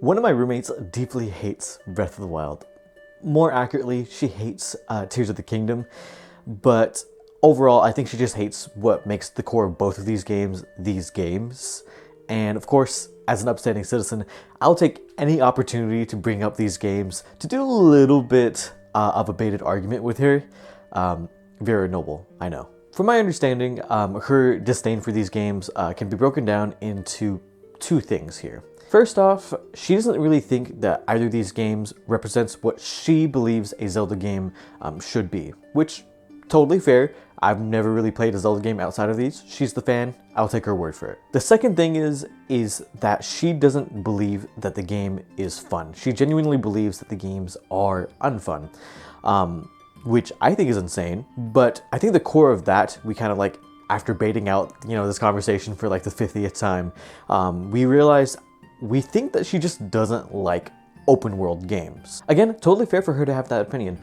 One of my roommates deeply hates Breath of the Wild. More accurately, she hates Tears of the Kingdom, but overall, I think she just hates what makes the core of both of these games. And of course, as an upstanding citizen, I'll take any opportunity to bring up these games to do a little bit of a baited argument with her. Very noble, I know. From my understanding, her disdain for these games can be broken down into two things here. First off, she doesn't really think that either of these games represents what she believes a Zelda game should be, which, totally fair. I've never really played a Zelda game outside of these. She's the fan, I'll take her word for it. The second thing is that she doesn't believe that the game is fun. She genuinely believes that the games are unfun, which I think is insane, but I think the core of that, we kind of like, after baiting out, this conversation for like the 50th time, we realized we think that she just doesn't like open world games. Again, totally fair for her to have that opinion.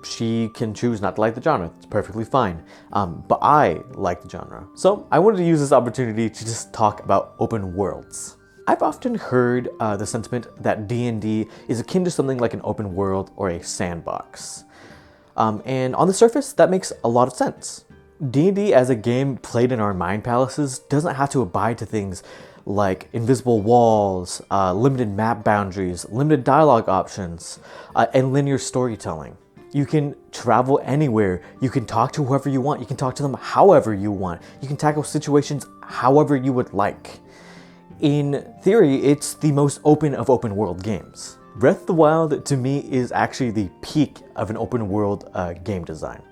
She can choose not to like the genre, it's perfectly fine. But I like the genre. So I wanted to use this opportunity to just talk about open worlds. I've often heard the sentiment that D&D is akin to something like an open world or a sandbox. And on the surface, that makes a lot of sense. D&D as a game played in our mind palaces doesn't have to abide to things like invisible walls, limited map boundaries, limited dialogue options, and linear storytelling. You can travel anywhere, you can talk to whoever you want, you can talk to them however you want, you can tackle situations however you would like. In theory, it's the most open of open world games. Breath of the Wild, to me, is actually the peak of an open world game design.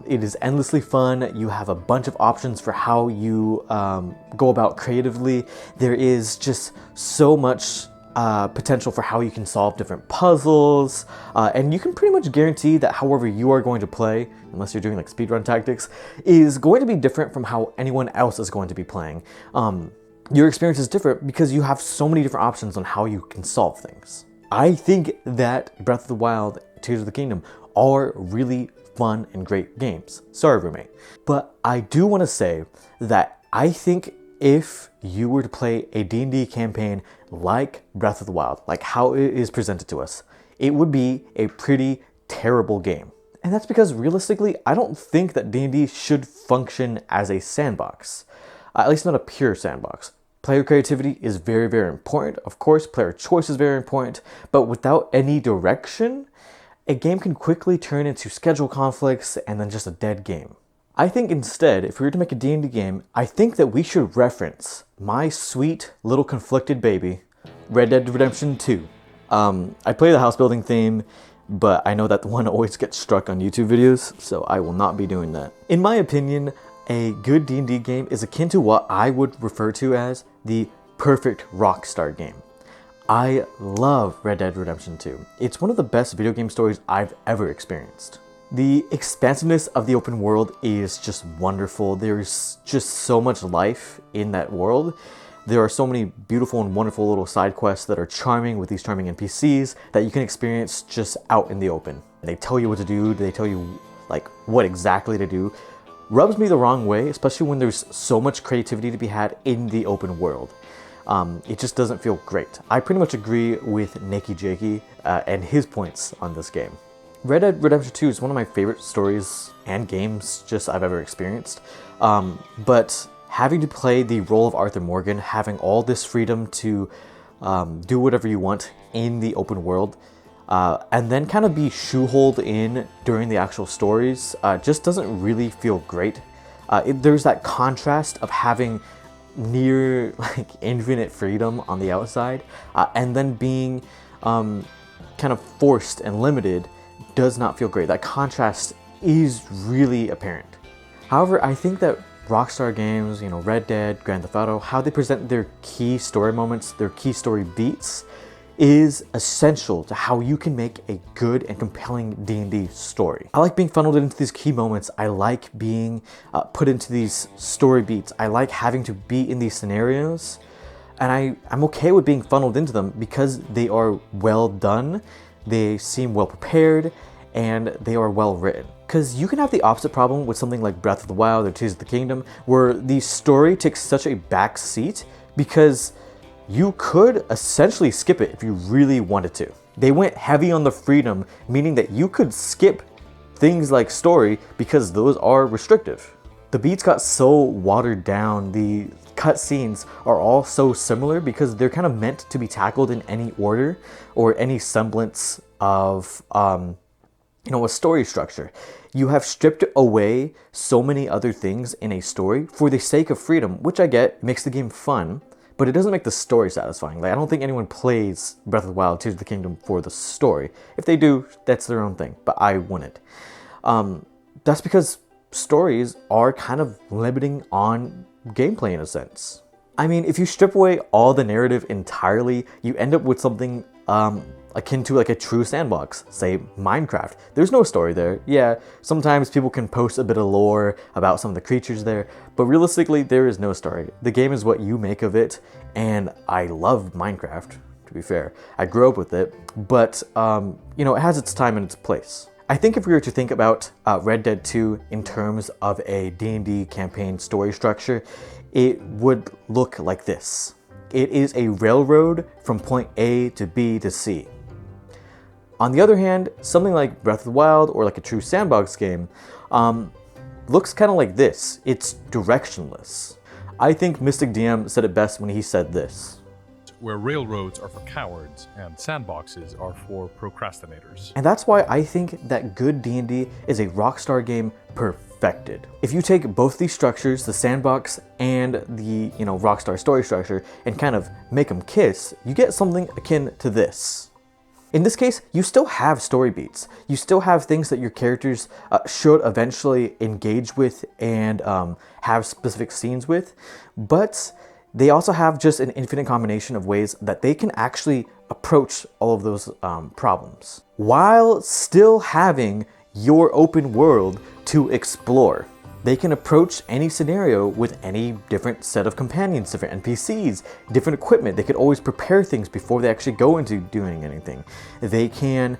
It is endlessly fun. You have a bunch of options for how you go about creatively. There is just so much potential for how you can solve different puzzles, and you can pretty much guarantee that however you are going to play, unless you're doing like speedrun tactics, is going to be different from how anyone else is going to be playing. Your experience is different because you have so many different options on how you can solve things. I think that Breath of the Wild, Tears of the Kingdom are really fun and great games. Sorry, roommate. But I do want to say that I think if you were to play a D&D campaign like Breath of the Wild, like how it is presented to us, it would be a pretty terrible game. And that's because realistically, I don't think that D&D should function as a sandbox. At least not a pure sandbox. Player creativity is very, very important. Of course, player choice is very important, but without any direction, a game can quickly turn into schedule conflicts and then just a dead game. I think instead, if we were to make a D&D game, I think that we should reference my sweet little conflicted baby, Red Dead Redemption 2. I play the house building theme, but I know that the one always gets struck on YouTube videos, so I will not be doing that. In my opinion, a good D&D game is akin to what I would refer to as the perfect Rockstar game. I love Red Dead Redemption 2. It's one of the best video game stories I've ever experienced. The expansiveness of the open world is just wonderful. There's just so much life in that world. There are so many beautiful and wonderful little side quests that are charming with these charming NPCs that you can experience just out in the open. They tell you what to do, they tell you like what exactly to do. Rubs me the wrong way, especially when there's so much creativity to be had in the open world. It just doesn't feel great. I pretty much agree with Nakey Jakey and his points on this game. Red Dead Redemption 2 is one of my favorite stories and games just I've ever experienced. But having to play the role of Arthur Morgan, having all this freedom to do whatever you want in the open world, and then kind of be shoeholed in during the actual stories, just doesn't really feel great. There's that contrast of having near like infinite freedom on the outside, and then being kind of forced and limited does not feel great. That contrast is really apparent. However, I think that Rockstar games, Red Dead, Grand Theft Auto, how they present their key story moments, their key story beats, is essential to how you can make a good and compelling D&D story. I like being funneled into these key moments. I like being put into these story beats. I like having to be in these scenarios, and I'm okay with being funneled into them because they are well done, they seem well prepared, and they are well written. Because you can have the opposite problem with something like Breath of the Wild or Tears of the Kingdom, where the story takes such a back seat because you could essentially skip it if you really wanted to. They went heavy on the freedom, meaning that you could skip things like story because those are restrictive. The beats got so watered down, the cutscenes are all so similar because they're kind of meant to be tackled in any order or any semblance of a story structure. You have stripped away so many other things in a story for the sake of freedom, which I get makes the game fun, but it doesn't make the story satisfying. Like, I don't think anyone plays Breath of the Wild, Tears of the Kingdom for the story. If they do, that's their own thing, but I wouldn't. That's because stories are kind of limiting on gameplay in a sense. I mean, if you strip away all the narrative entirely, you end up with something akin to like a true sandbox, say Minecraft. There's no story there. Yeah, sometimes people can post a bit of lore about some of the creatures there, but realistically, there is no story. The game is what you make of it, and I love Minecraft, to be fair. I grew up with it, but it has its time and its place. I think if we were to think about Red Dead 2 in terms of a D&D campaign story structure, it would look like this. It is a railroad from point A to B to C. On the other hand, something like Breath of the Wild or like a true sandbox game looks kind of like this. It's directionless. I think Mystic DM said it best when he said this. Where railroads are for cowards and sandboxes are for procrastinators. And that's why I think that good D&D is a Rockstar game perfected. If you take both these structures, the sandbox and the Rockstar story structure, and kind of make them kiss, you get something akin to this. In this case, you still have story beats. You still have things that your characters should eventually engage with and have specific scenes with, but they also have just an infinite combination of ways that they can actually approach all of those problems while still having your open world to explore. They can approach any scenario with any different set of companions, different NPCs, different equipment. They could always prepare things before they actually go into doing anything. They can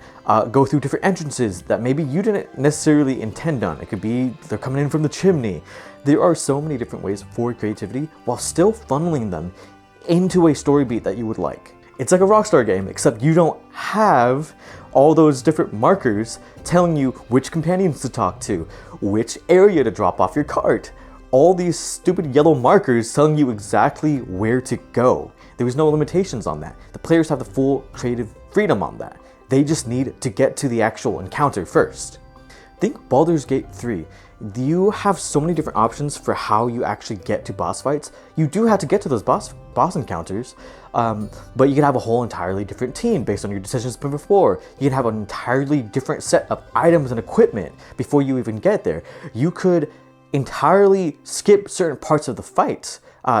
go through different entrances that maybe you didn't necessarily intend on. It could be they're coming in from the chimney. There are so many different ways for creativity while still funneling them into a story beat that you would like. It's like a Rockstar game, except you don't have all those different markers telling you which companions to talk to, which area to drop off your cart. All these stupid yellow markers telling you exactly where to go. There was no limitations on that. The players have the full creative freedom on that. They just need to get to the actual encounter first. Think Baldur's Gate 3. You have so many different options for how you actually get to boss fights. You do have to get to those boss encounters, but you can have a whole entirely different team based on your decisions from before. You can have an entirely different set of items and equipment before you even get there. You could entirely skip certain parts of the fight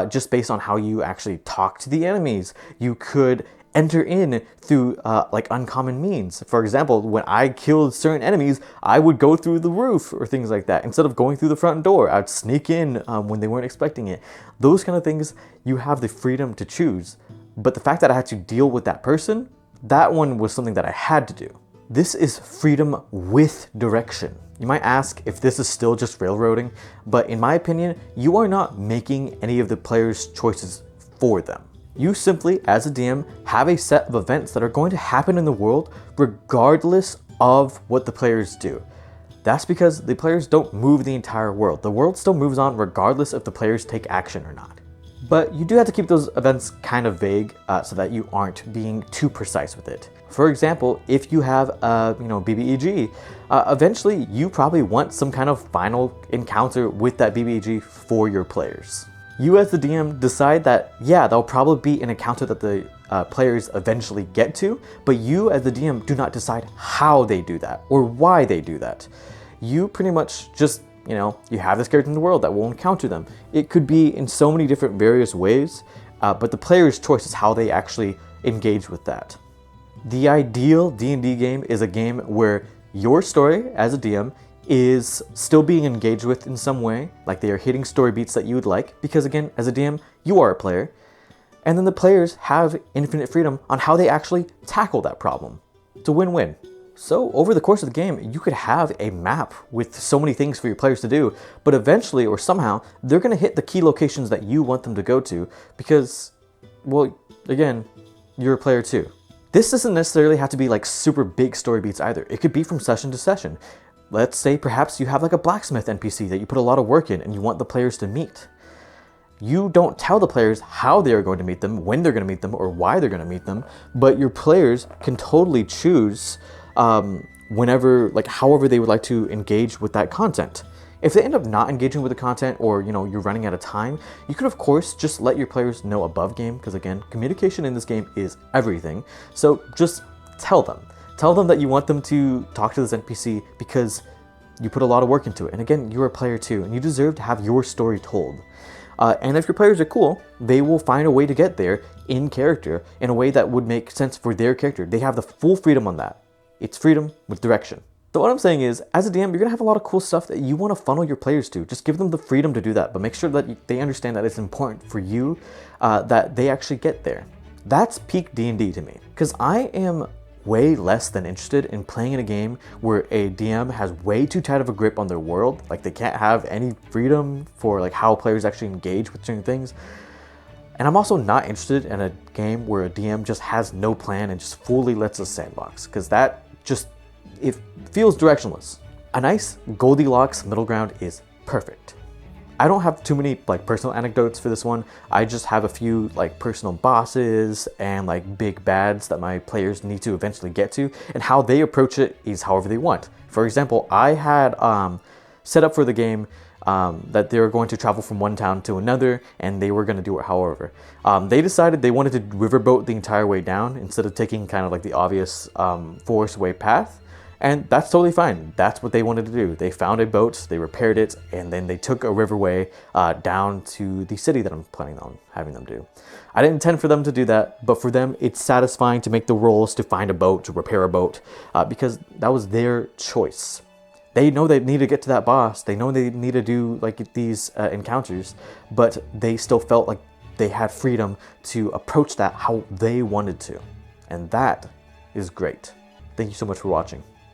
just based on how you actually talk to the enemies. You could enter in through like uncommon means. For example, when I killed certain enemies, I would go through the roof or things like that. Instead of going through the front door, I'd sneak in when they weren't expecting it. Those kind of things, you have the freedom to choose. But the fact that I had to deal with that person, that one was something that I had to do. This is freedom with direction. You might ask if this is still just railroading, but in my opinion, you are not making any of the players' choices for them. You simply, as a DM, have a set of events that are going to happen in the world regardless of what the players do. That's because the players don't move the entire world. The world still moves on regardless if the players take action or not. But you do have to keep those events kind of vague so that you aren't being too precise with it. For example, if you have a BBEG, eventually you probably want some kind of final encounter with that BBEG for your players. You as the DM decide that, yeah, that'll probably be an encounter that the players eventually get to, but you as the DM do not decide how they do that or why they do that. You pretty much just, you have this character in the world that will encounter them. It could be in so many different various ways, but the player's choice is how they actually engage with that. The ideal D&D game is a game where your story as a DM is still being engaged with in some way, like they are hitting story beats that you would like, because again, as a DM, you are a player, and then the players have infinite freedom on how they actually tackle that problem. It's a win-win. So over the course of the game, you could have a map with so many things for your players to do, but eventually or somehow, they're gonna hit the key locations that you want them to go to because, well, again, you're a player too. This doesn't necessarily have to be like super big story beats either. It could be from session to session. Let's say perhaps you have like a blacksmith NPC that you put a lot of work in and you want the players to meet. You don't tell the players how they are going to meet them, when they're going to meet them, or why they're going to meet them, but your players can totally choose whenever, like however they would like to engage with that content. If they end up not engaging with the content, or you're running out of time, you could of course just let your players know above game, because again, communication in this game is everything. So just tell them that you want them to talk to this NPC because you put a lot of work into it. And again, you're a player too, and you deserve to have your story told. And if your players are cool, they will find a way to get there in character in a way that would make sense for their character. They have the full freedom on that. It's freedom with direction. So what I'm saying is, as a DM, you're gonna have a lot of cool stuff that you want to funnel your players to. Just give them the freedom to do that, but make sure that they understand that it's important for you that they actually get there. That's peak D&D to me, because I am way less than interested in playing in a game where a DM has way too tight of a grip on their world. Like they can't have any freedom for like how players actually engage with certain things. And I'm also not interested in a game where a DM just has no plan and just fully lets us sandbox, because that just, it feels directionless. A nice Goldilocks middle ground is perfect. I don't have too many like personal anecdotes for this one. I just have a few like personal bosses and like big bads that my players need to eventually get to, and how they approach it is however they want. For example, I had set up for the game that they were going to travel from one town to another, and they were going to do it however. They decided they wanted to riverboat the entire way down instead of taking kind of like the obvious forest way path. And that's totally fine. That's what they wanted to do. They found a boat, they repaired it, and then they took a riverway down to the city that I'm planning on having them do. I didn't intend for them to do that, but for them, it's satisfying to make the rolls to find a boat, to repair a boat, because that was their choice. They know they need to get to that boss. They know they need to do like these encounters, but they still felt like they had freedom to approach that how they wanted to. And that is great. Thank you so much for watching.